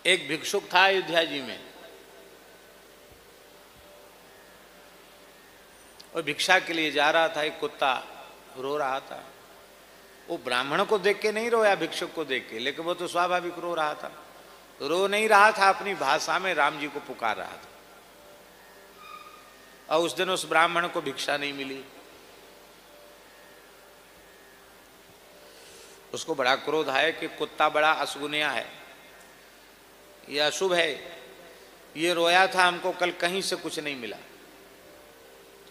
एक भिक्षुक था अयोध्या जी में, और भिक्षा के लिए जा रहा था। एक कुत्ता रो रहा था। वो ब्राह्मण को देख के नहीं रोया, भिक्षुक को देख के, लेकिन वो तो स्वाभाविक रो रहा था। रो नहीं रहा था, अपनी भाषा में राम जी को पुकार रहा था। और उस दिन उस ब्राह्मण को भिक्षा नहीं मिली। उसको बड़ा क्रोध आया कि कुत्ता बड़ा अशुगुनिया है, ये अशुभ है, ये रोया था, हमको कल कहीं से कुछ नहीं मिला,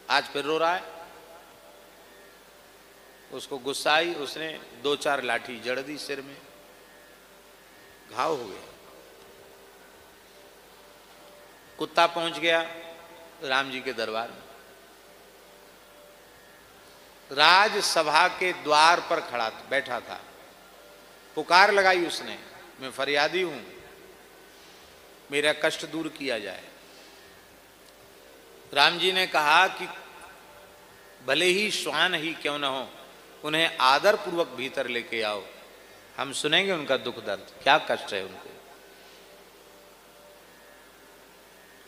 आज फिर रो रहा है। उसको गुस्सा आई, उसने 2-4 लाठी जड़ दी सिर में, घाव हो गया। कुत्ता पहुंच गया राम जी के दरबार में। राजसभा के द्वार पर खड़ा बैठा था। पुकार लगाई उसने, मैं फरियादी हूं, मेरा कष्ट दूर किया जाए। राम जी ने कहा कि भले ही श्वान ही क्यों न हो, उन्हें आदर पूर्वक भीतर लेके आओ, हम सुनेंगे उनका दुख दर्द, क्या कष्ट है उनको।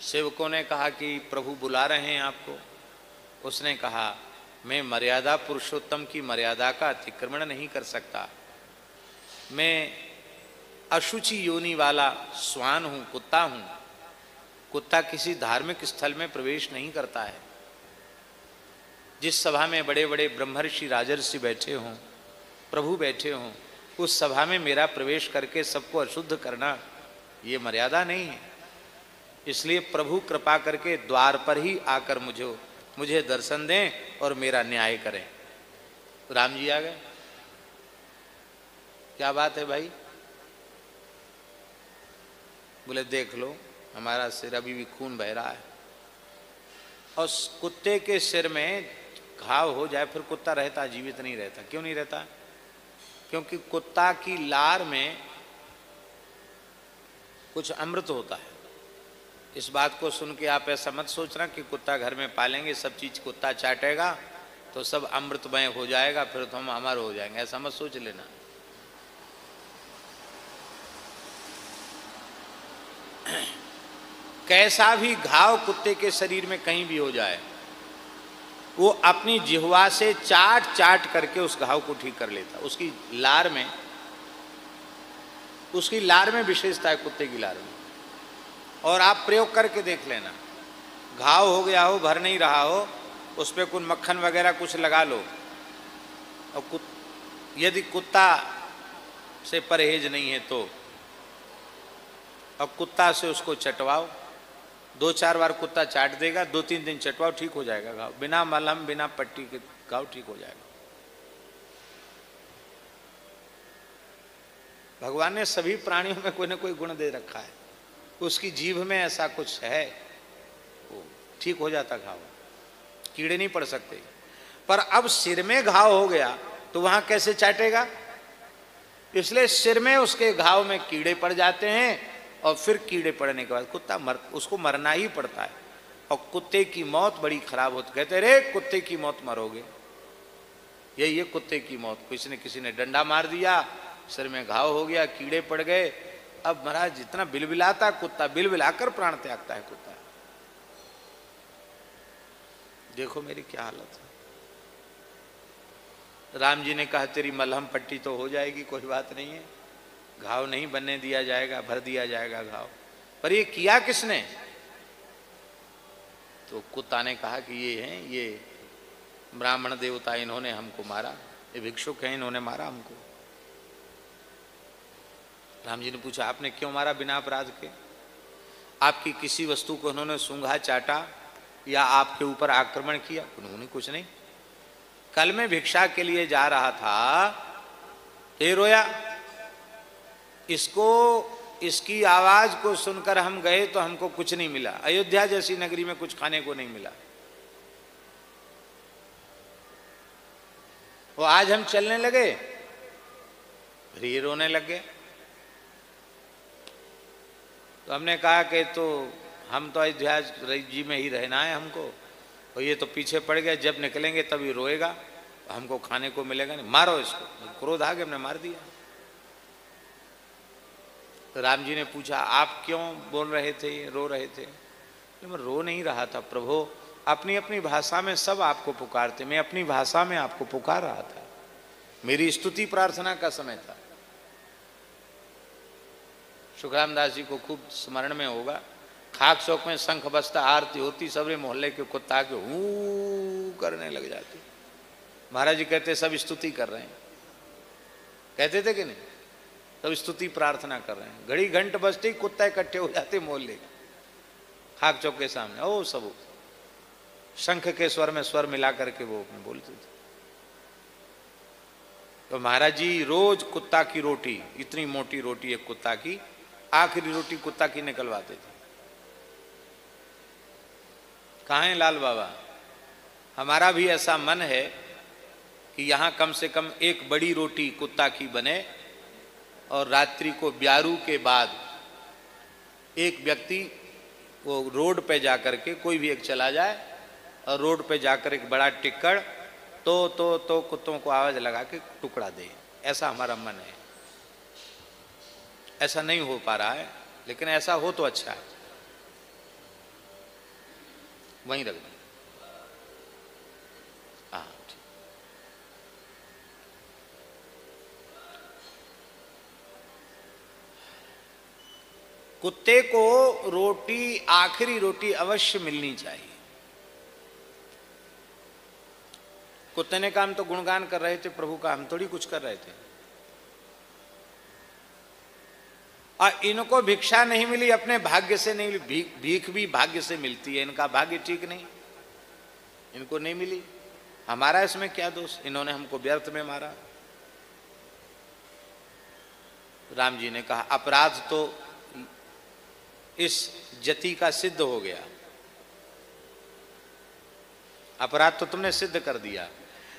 सेवकों ने कहा कि प्रभु बुला रहे हैं आपको। उसने कहा, मैं मर्यादा पुरुषोत्तम की मर्यादा का अतिक्रमण नहीं कर सकता। मैं अशुचि योनि वाला श्वान हूं, कुत्ता हूं। कुत्ता किसी धार्मिक स्थल में प्रवेश नहीं करता है। जिस सभा में बड़े बड़े ब्रह्मर्षि राजर्षि बैठे हों, प्रभु बैठे हों, उस सभा में मेरा प्रवेश करके सबको अशुद्ध करना ये मर्यादा नहीं है। इसलिए प्रभु कृपा करके द्वार पर ही आकर मुझे दर्शन दें और मेरा न्याय करें। राम जी आ गए। क्या बात है भाई? बोले देख लो, हमारा सिर अभी भी खून बह रहा है। और कुत्ते के सिर में घाव हो जाए फिर कुत्ता रहता, जीवित नहीं रहता। क्यों नहीं रहता? क्योंकि कुत्ता की लार में कुछ अमृत होता है। इस बात को सुन के आप ऐसा मत सोचना कि कुत्ता घर में पालेंगे, सब चीज कुत्ता चाटेगा तो सब अमृतमय हो जाएगा, फिर तो हम अमर हो जाएंगे, ऐसा मत सोच लेना। कैसा भी घाव कुत्ते के शरीर में कहीं भी हो जाए, वो अपनी जिह्वा से चाट चाट करके उस घाव को ठीक कर लेता। उसकी लार में विशेषता है कुत्ते की लार में। और आप प्रयोग करके देख लेना, घाव हो गया हो, भर नहीं रहा हो, उस पर कुछ मक्खन वगैरह कुछ लगा लो। और यदि कुत्ता से परहेज नहीं है तो, और कुत्ता से उसको चटवाओ, 2-4 बार कुत्ता चाट देगा, 2-3 दिन चटवाओ, ठीक हो जाएगा घाव। बिना मलहम बिना पट्टी के घाव ठीक हो जाएगा। भगवान ने सभी प्राणियों में कोई ना कोई गुण दे रखा है, उसकी जीभ में ऐसा कुछ है, वो ठीक हो जाता घाव, कीड़े नहीं पड़ सकते। पर अब सिर में घाव हो गया तो वहां कैसे चाटेगा? इसलिए सिर में उसके घाव में कीड़े पड़ जाते हैं, और फिर कीड़े पड़ने के बाद उसको मरना ही पड़ता है। और कुत्ते की मौत बड़ी खराब होती, कहते रे कुत्ते की मौत मरोगे, यही है कुत्ते की मौत। किसी ने डंडा मार दिया, सिर में घाव हो गया, कीड़े पड़ गए, अब महाराज जितना बिलबिलाता कुत्ता, बिलबिलाकर प्राण त्यागता है कुत्ता। देखो मेरी क्या हालत है। राम जी ने कहा तेरी मलहम पट्टी तो हो जाएगी, कोई बात नहीं है, घाव नहीं बनने दिया जाएगा, भर दिया जाएगा घाव। पर ये किया किसने? तो कुत्ता ने कहा कि ये ब्राह्मण देवता, इन्होंने हमको मारा, ये भिक्षुक हैं, इन्होंने मारा हमको। राम जी ने पूछा आपने क्यों मारा बिना अपराध के? आपकी किसी वस्तु को उन्होंने सूंघा, चाटा या आपके ऊपर आक्रमण किया? उन्होंने कुछ नहीं। कल मैं भिक्षा के लिए जा रहा था, ये रोया, इसकी आवाज को सुनकर हम गए तो हमको कुछ नहीं मिला। अयोध्या जैसी नगरी में कुछ खाने को नहीं मिला। वो आज हम चलने लगे, फिर ये रोने लग गए। तो हमने कहा कि तो हम तो अयोध्या जी में ही रहना है हमको, और ये तो पीछे पड़ गया, जब निकलेंगे तभी रोएगा, हमको खाने को मिलेगा नहीं, मारो इसको। क्रोध आ गया, हमने मार दिया। तो राम जी ने पूछा आप क्यों बोल रहे थे, रो रहे थे? मैं रो नहीं रहा था प्रभु, अपनी अपनी भाषा में सब आपको पुकारते, मैं अपनी भाषा में आपको पुकार रहा था, मेरी स्तुति प्रार्थना का समय था। सुखराम दास जी को खूब स्मरण में होगा, खाक चौक में शंख बजता, आरती होती, सबरे मोहल्ले के कुत्ता के हू करने लग जाते। महाराज जी कहते सब स्तुति कर रहे हैं, कहते थे कि नहीं, सब स्तुति प्रार्थना कर रहे हैं। घड़ी घंट बजते ही कुत्ता इकट्ठे हो जाते मोहल्ले खाक चौक के सामने, ओ सब शंख के स्वर में स्वर मिला करके वो बोलते थे। तो महाराज जी रोज कुत्ता की रोटी, इतनी मोटी रोटी एक कुत्ता की, आखिरी रोटी कुत्ता की निकलवाते थे। कहाँ है लाल बाबा? हमारा भी ऐसा मन है कि यहाँ कम से कम एक बड़ी रोटी कुत्ता की बने और रात्रि को ब्यारू के बाद एक व्यक्ति वो रोड पे जाकर के, कोई भी एक चला जाए और रोड पे जाकर एक बड़ा टिक्कड़ तो कुत्तों को आवाज लगा के टुकड़ा दे, ऐसा हमारा मन है। ऐसा नहीं हो पा रहा है, लेकिन ऐसा हो तो अच्छा है। वहीं रख दें। हाँ, कुत्ते को रोटी, आखिरी रोटी अवश्य मिलनी चाहिए। कुत्ते ने कहा हम तो गुणगान कर रहे थे प्रभु का, हम थोड़ी कुछ कर रहे थे। और इनको भिक्षा नहीं मिली, अपने भाग्य से नहीं मिली, भीख भी भाग्य से मिलती है, इनका भाग्य ठीक नहीं, इनको नहीं मिली। हमारा इसमें क्या दोष? इन्होंने हमको व्यर्थ में मारा। राम जी ने कहा अपराध तो इस जति का सिद्ध हो गया, अपराध तो तुमने सिद्ध कर दिया,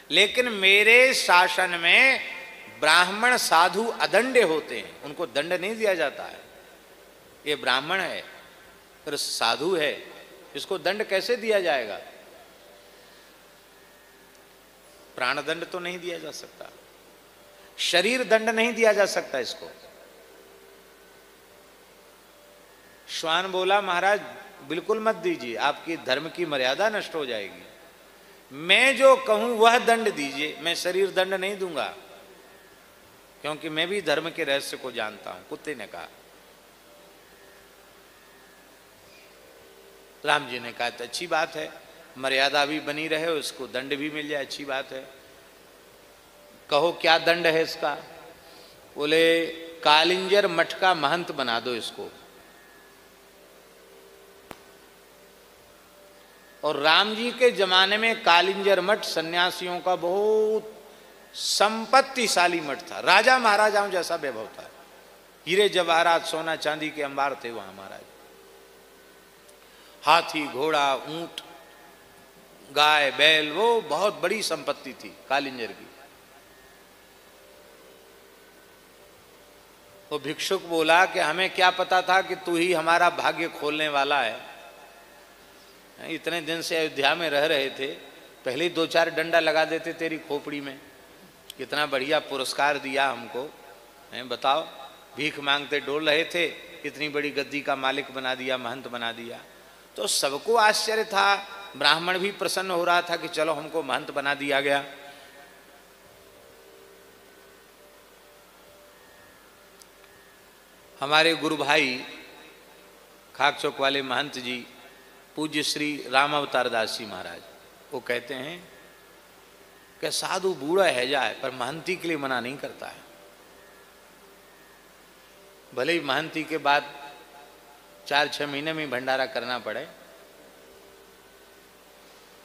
लेकिन मेरे शासन में ब्राह्मण साधु अदंड होते हैं, उनको दंड नहीं दिया जाता है। ये ब्राह्मण है फिर साधु है, इसको दंड कैसे दिया जाएगा? प्राण दंड तो नहीं दिया जा सकता, शरीर दंड नहीं दिया जा सकता इसको। श्वान बोला महाराज बिल्कुल मत दीजिए, आपकी धर्म की मर्यादा नष्ट हो जाएगी, मैं जो कहूं वह दंड दीजिए, मैं शरीर दंड नहीं दूंगा, क्योंकि मैं भी धर्म के रहस्य को जानता हूं। कुत्ते ने कहा। राम जी ने कहा तो अच्छी बात है, मर्यादा भी बनी रहे, उसको दंड भी मिल जाए, अच्छी बात है। कहो क्या दंड है इसका? बोले कालिंजर मठ का महंत बना दो इसको। और राम जी के जमाने में कालिंजर मठ सन्यासियों का बहुत संपत्तिशाली मठ था, राजा महाराजाओं जैसा वैभव था, हीरे जवाहरात सोना चांदी के अंबार थे वहां महाराज। हाथी घोड़ा ऊंट गाय बैल, वो बहुत बड़ी संपत्ति थी कालिंजर की। वो भिक्षुक बोला कि हमें क्या पता था कि तू ही हमारा भाग्य खोलने वाला है। इतने दिन से अयोध्या में रह रहे थे, पहले ही 2-4 डंडा लगा देते तेरी खोपड़ी में, कितना बढ़िया पुरस्कार दिया हमको हैं। बताओ, भीख मांगते डोल रहे थे, इतनी बड़ी गद्दी का मालिक बना दिया, महंत बना दिया। तो सबको आश्चर्य था, ब्राह्मण भी प्रसन्न हो रहा था कि चलो हमको महंत बना दिया गया। हमारे गुरु भाई खाक चौक वाले महंत जी पूज्य श्री राम अवतार दास जी महाराज, वो कहते हैं कि साधु बूढ़ा है जाए पर महंती के लिए मना नहीं करता है। भले ही महंती के बाद 4-6 महीने में भंडारा करना पड़े,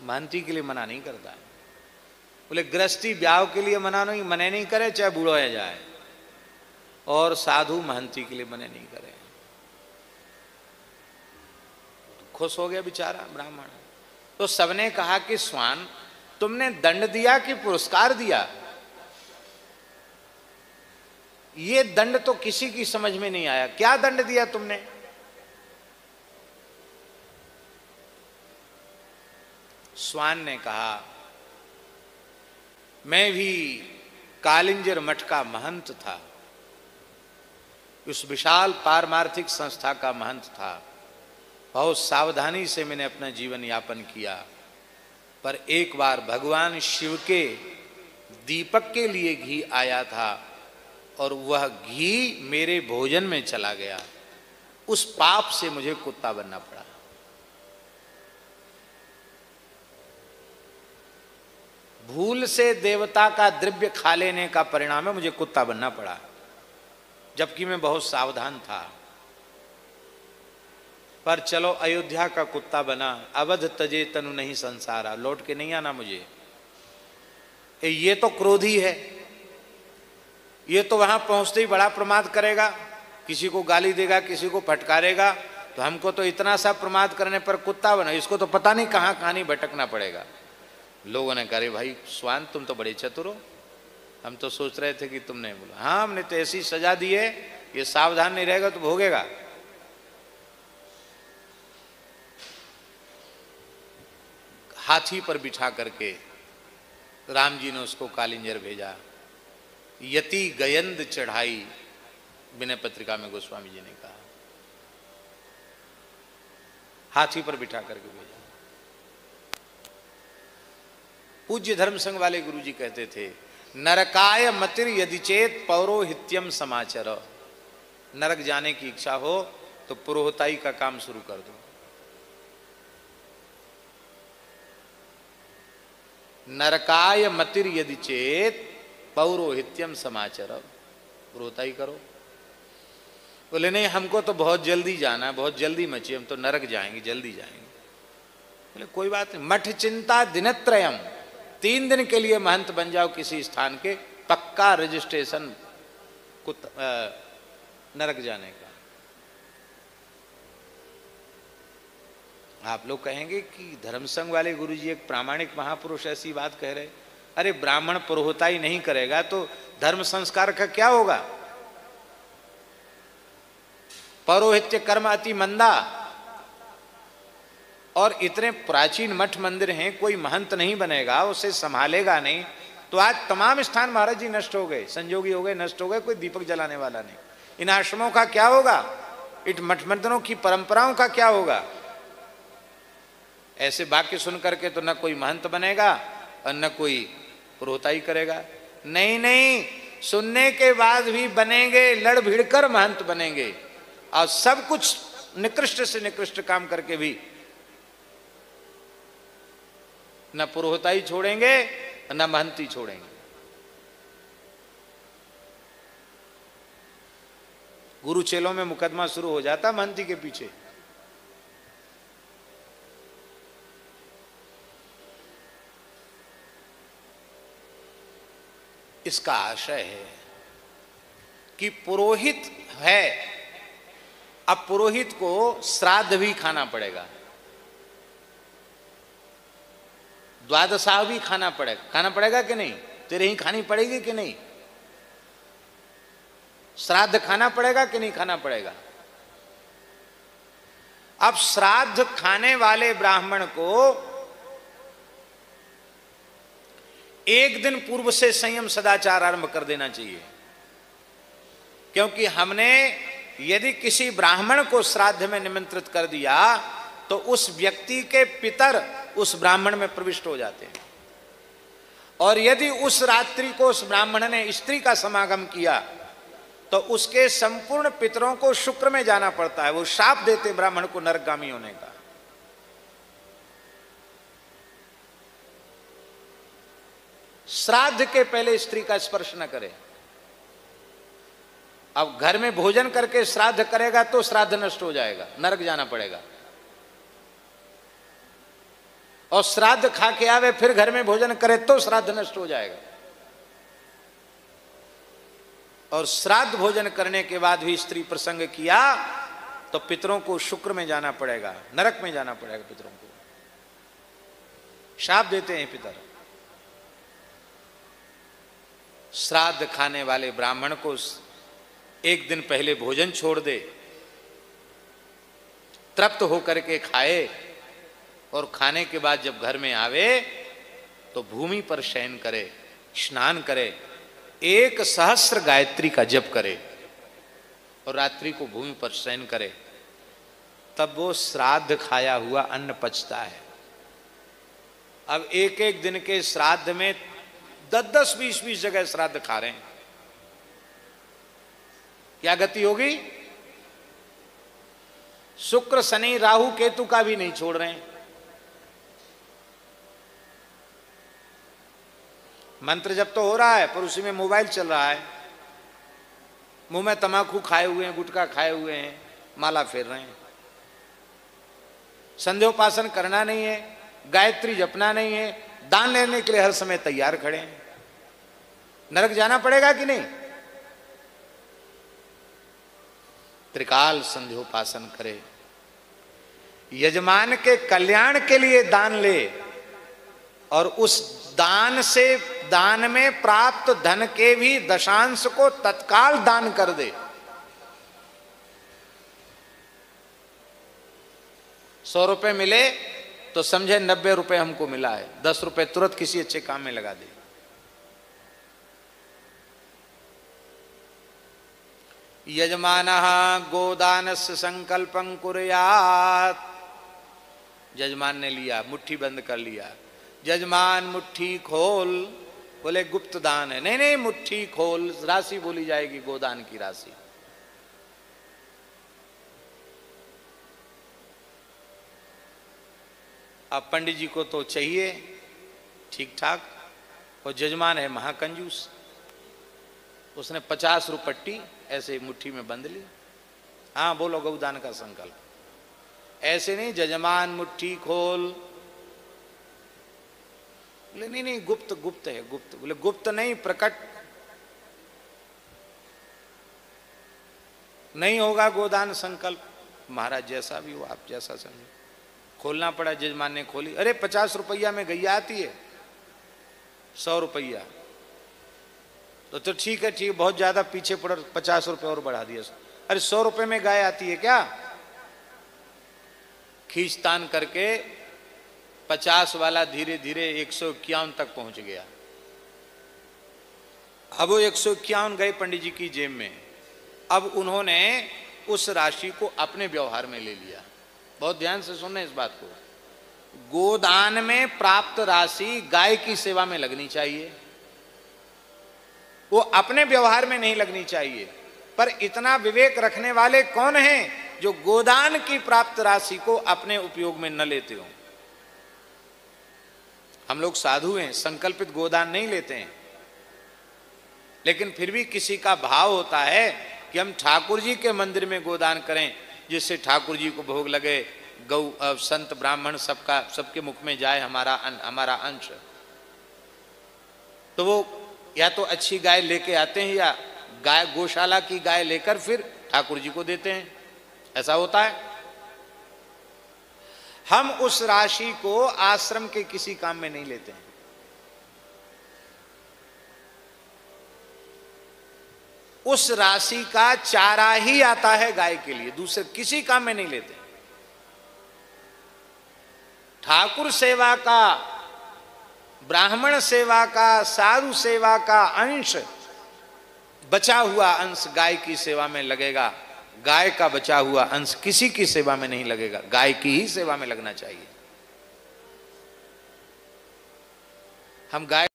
महंती के लिए मना नहीं करता है। बोले गृहस्थी ब्याह के लिए मना नहीं करे, चाहे बूढ़ा है जाए, और साधु महंती के लिए मने नहीं करे। खुश हो गया बेचारा ब्राह्मण। तो सबने कहा कि स्वान तुमने दंड दिया कि पुरस्कार दिया? ये दंड तो किसी की समझ में नहीं आया, क्या दंड दिया तुमने? स्वान ने कहा मैं भी कालिंजर मठ का महंत था, उस विशाल पारमार्थिक संस्था का महंत था। बहुत सावधानी से मैंने अपना जीवन यापन किया, पर एक बार भगवान शिव के दीपक के लिए घी आया था और वह घी मेरे भोजन में चला गया। उस पाप से मुझे कुत्ता बनना पड़ा। भूल से देवता का द्रव्य खा लेने का परिणाम है मुझे कुत्ता बनना पड़ा, जबकि मैं बहुत सावधान था। पर चलो अयोध्या का कुत्ता बना। अवध तजे तनु नहीं संसारा, लौट के नहीं आना मुझे। ये तो क्रोधी है, ये तो वहां पहुंचते ही बड़ा प्रमाद करेगा, किसी को गाली देगा, किसी को फटकारेगा। तो हमको तो इतना सा प्रमाद करने पर कुत्ता बना, इसको तो पता नहीं कहां कहानी भटकना पड़ेगा। लोगों ने कहा भाई स्वान तुम तो बड़े चतुर हो, हम तो सोच रहे थे कि तुमने बोला। हाँ, हमने तो ऐसी सजा दी है, ये सावधान नहीं रहेगा तो भोगेगा। हाथी पर बिठा करके राम जी ने उसको कालिंजर भेजा। यति गयंद चढ़ाई, विनय पत्रिका में गोस्वामी जी ने कहा, हाथी पर बिठा करके भेजा। पूज्य धर्म संघ वाले गुरु जी कहते थे, नरकाय मतिर यदि चेत पौरोहित्यम समाचर। नरक जाने की इच्छा हो तो पुरोहिताई का काम शुरू कर दो। नरकाय मतिर यदि चेत पौरोहित्यम समाचर, पुरोहिताई करो। बोले नहीं, हमको तो बहुत जल्दी जाना है, बहुत जल्दी मची, हम तो नरक जाएंगे, जल्दी जाएंगे। बोले कोई बात नहीं, मठ चिंता दिनत्रयम, 3 दिन के लिए महंत बन जाओ किसी स्थान के, पक्का रजिस्ट्रेशन नरक जाने का। आप लोग कहेंगे कि धर्मसंघ वाले गुरुजी एक प्रामाणिक महापुरुष ऐसी बात कह रहे। अरे ब्राह्मण पुरोहिताई नहीं करेगा तो धर्म संस्कार का क्या होगा? पौरोहित्य कर्म अति मंदा, और इतने प्राचीन मठ मंदिर हैं, कोई महंत नहीं बनेगा, उसे संभालेगा नहीं, तो आज तमाम स्थान महाराज जी नष्ट हो गए, संजोगी हो गए, नष्ट हो गए, कोई दीपक जलाने वाला नहीं। इन आश्रमों का क्या होगा? इन मठ मंदिरों की परंपराओं का क्या होगा? ऐसे वाक्य सुन करके तो न कोई महंत बनेगा और न कोई पुरोहिताई करेगा। नहीं नहीं, सुनने के बाद भी बनेंगे, लड़ भिड़ कर महंत बनेंगे, और सब कुछ निकृष्ट से निकृष्ट काम करके भी न पुरोहिताई छोड़ेंगे न महंती छोड़ेंगे। गुरु चेलों में मुकदमा शुरू हो जाता महंती के पीछे। इसका आशय है कि पुरोहित है, अब पुरोहित को श्राद्ध भी खाना पड़ेगा, द्वादशा भी खाना पड़ेगा कि नहीं? तेरे ही खानी पड़ेगी कि नहीं? श्राद्ध खाना पड़ेगा कि नहीं खाना पड़ेगा? अब श्राद्ध खाने वाले ब्राह्मण को 1 दिन पूर्व से संयम सदाचार आरंभ कर देना चाहिए, क्योंकि हमने यदि किसी ब्राह्मण को श्राद्ध में निमंत्रित कर दिया तो उस व्यक्ति के पितर उस ब्राह्मण में प्रविष्ट हो जाते हैं, और यदि उस रात्रि को उस ब्राह्मण ने स्त्री का समागम किया तो उसके संपूर्ण पितरों को शुक्र में जाना पड़ता है। वो शाप देते ब्राह्मण को नरकगामी होने का। श्राद्ध के पहले स्त्री का स्पर्श न करे। अब घर में भोजन करके श्राद्ध करेगा तो श्राद्ध नष्ट हो जाएगा, नरक जाना पड़ेगा। और श्राद्ध खा के आवे फिर घर में भोजन करे तो श्राद्ध नष्ट हो जाएगा। और श्राद्ध भोजन करने के बाद भी स्त्री प्रसंग किया तो पितरों को शुक्र में जाना पड़ेगा, नरक में जाना पड़ेगा। पितरों को शाप देते हैं पितर। श्राद्ध खाने वाले ब्राह्मण को 1 दिन पहले भोजन छोड़ दे, तृप्त होकर के खाए, और खाने के बाद जब घर में आवे तो भूमि पर शयन करे, स्नान करे, 1 सहस्र गायत्री का जप करे, और रात्रि को भूमि पर शयन करे, तब वो श्राद्ध खाया हुआ अन्न पचता है। अब एक एक दिन के श्राद्ध में 10-10, 20-20 जगह श्राद्ध खा रहे हैं, क्या गति होगी? शुक्र शनि राहु केतु का भी नहीं छोड़ रहे हैं। मंत्र जप तो हो रहा है, पर उसी में मोबाइल चल रहा है, मुंह में तमाकू खाए हुए हैं, गुटखा खाए हुए हैं, माला फेर रहे हैं। संध्योपासन करना नहीं है, गायत्री जपना नहीं है, दान लेने के लिए हर समय तैयार खड़े हैं। नरक जाना पड़ेगा कि नहीं? त्रिकाल संध्योपासन करे, यजमान के कल्याण के लिए दान ले, और उस दान से, दान में प्राप्त धन के भी दशांश को तत्काल दान कर दे। 100 रुपए मिले तो समझे 90 रुपए हमको मिला है, 10 रुपए तुरंत किसी अच्छे काम में लगा दे। यजमानः गोदानस्य संकल्पं कुर्यात्। जजमान ने लिया, मुट्ठी बंद कर लिया। जजमान मुट्ठी खोल, बोले गुप्त दान है। नहीं नहीं, मुट्ठी खोल, राशि बोली जाएगी, गोदान की राशि। अब पंडित जी को तो चाहिए ठीक ठाक, और जजमान है महाकंजूस, उसने 50 रुपट्टी ऐसे मुट्ठी में बंद ली। हाँ बोलो, गौदान का संकल्प। ऐसे नहीं, जजमान मुट्ठी खोल, बोले नहीं नहीं, गुप्त गुप्त है, गुप्त। बोले गुप्त नहीं, प्रकट नहीं होगा गोदान संकल्प। महाराज जैसा भी हो, आप जैसा समझो। खोलना पड़ा, जजमान ने खोली। अरे 50 रुपया में गैया आती है, 100 रुपया तो ठीक है, ठीक, बहुत ज्यादा पीछे पड़ा, 50 रुपये और बढ़ा दिया। अरे 100 रुपये में गाय आती है क्या? खींचतान करके 50 वाला धीरे धीरे 151 तक पहुंच गया। अब वो 151 गए पंडित जी की जेब में। अब उन्होंने उस राशि को अपने व्यवहार में ले लिया। बहुत ध्यान से सुनना इस बात को। गोदान में प्राप्त राशि गाय की सेवा में लगनी चाहिए, वो अपने व्यवहार में नहीं लगनी चाहिए। पर इतना विवेक रखने वाले कौन हैं जो गोदान की प्राप्त राशि को अपने उपयोग में न लेते हो? हम लोग साधु हैं, संकल्पित गोदान नहीं लेते हैं, लेकिन फिर भी किसी का भाव होता है कि हम ठाकुर जी के मंदिर में गोदान करें, जिससे ठाकुर जी को भोग लगे, गौ संत ब्राह्मण सबका, सबके मुख में जाए हमारा अंश। तो वो या तो अच्छी गाय लेके आते हैं, या गाय गौशाला की गाय लेकर फिर ठाकुर जी को देते हैं। ऐसा होता है। हम उस राशि को आश्रम के किसी काम में नहीं लेते हैं। उस राशि का चारा ही आता है गाय के लिए, दूसरे किसी काम में नहीं लेते। ठाकुर सेवा का, ब्राह्मण सेवा का, साधु सेवा का अंश, बचा हुआ अंश गाय की सेवा में लगेगा। गाय का बचा हुआ अंश किसी की सेवा में नहीं लगेगा, गाय की ही सेवा में लगना चाहिए। हम गाय